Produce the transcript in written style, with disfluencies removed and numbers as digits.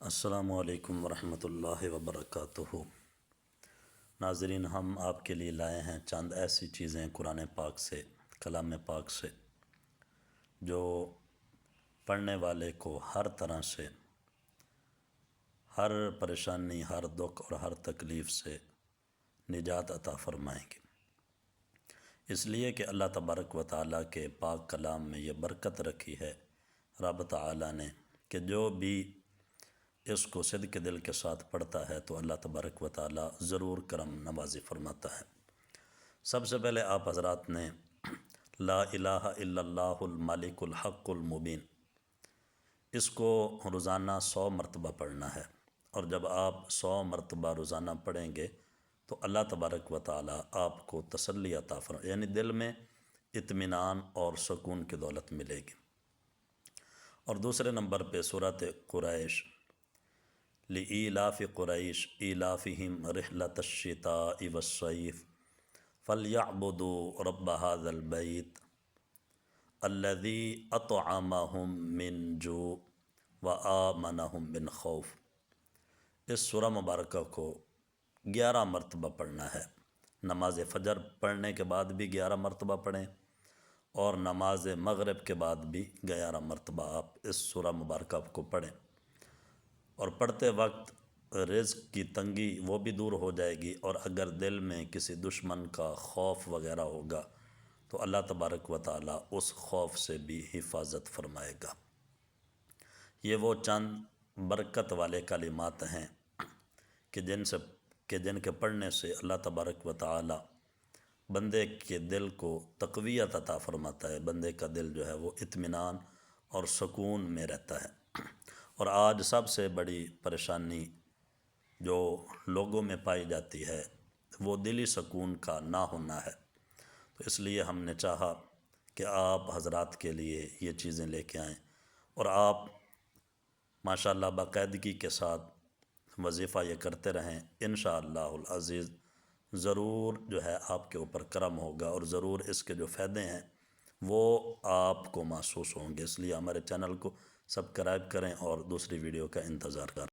السلام علیکم ورحمۃ اللہ وبرکاتہ۔ ناظرین، ہم آپ کے لیے لائے ہیں چند ایسی چیزیں قرآن پاک سے، کلام پاک سے، جو پڑھنے والے کو ہر طرح سے، ہر پریشانی، ہر دکھ اور ہر تکلیف سے نجات عطا فرمائیں گے۔ اس لیے کہ اللہ تبارک و تعالیٰ کے پاک کلام میں یہ برکت رکھی ہے رب تعالیٰ نے کہ جو بھی اس کو صدق دل کے ساتھ پڑھتا ہے تو اللہ تبارک و تعالیٰ ضرور کرم نوازی فرماتا ہے۔ سب سے پہلے آپ حضرات نے لا الہ الا اللہ الملک الحق المبین، اس کو روزانہ 100 مرتبہ پڑھنا ہے، اور جب آپ 100 مرتبہ روزانہ پڑھیں گے تو اللہ تبارک و تعالیٰ آپ کو تسلی عطا فرمائے، یعنی دل میں اطمینان اور سکون کی دولت ملے گی۔ اور دوسرے نمبر پہ سورۃ قریش، لإیلاف قریش ایلافہم رحلۃ الشتاء والصیف فلیعبدوا رب ھذا البیت الذی اطعمہم من جوع وآمنہم من خوف۔ اس سورہ مبارکہ کو 11 مرتبہ پڑھنا ہے۔ نماز فجر پڑھنے کے بعد بھی 11 مرتبہ پڑھیں، اور نماز مغرب کے بعد بھی 11 مرتبہ آپ اس سورہ مبارکہ کو پڑھیں، اور پڑھتے وقت رزق کی تنگی وہ بھی دور ہو جائے گی، اور اگر دل میں کسی دشمن کا خوف وغیرہ ہوگا تو اللہ تبارک و تعالیٰ اس خوف سے بھی حفاظت فرمائے گا۔ یہ وہ چند برکت والے کلمات ہیں کہ جن کے پڑھنے سے اللہ تبارک و تعالیٰ بندے کے دل کو تقویت عطا فرماتا ہے، بندے کا دل جو ہے وہ اطمینان اور سکون میں رہتا ہے۔ اور آج سب سے بڑی پریشانی جو لوگوں میں پائی جاتی ہے وہ دلی سکون کا نہ ہونا ہے، تو اس لیے ہم نے چاہا کہ آپ حضرات کے لیے یہ چیزیں لے کے آئیں، اور آپ ماشاءاللہ باقاعدگی کے ساتھ وظیفہ یہ کرتے رہیں، انشاءاللہ العزیز ضرور جو ہے آپ کے اوپر کرم ہوگا، اور ضرور اس کے جو فائدے ہیں وہ آپ کو محسوس ہوں گے۔ اس لیے ہمارے چینل کو سبسکرائب کریں اور دوسری ویڈیو کا انتظار کریں۔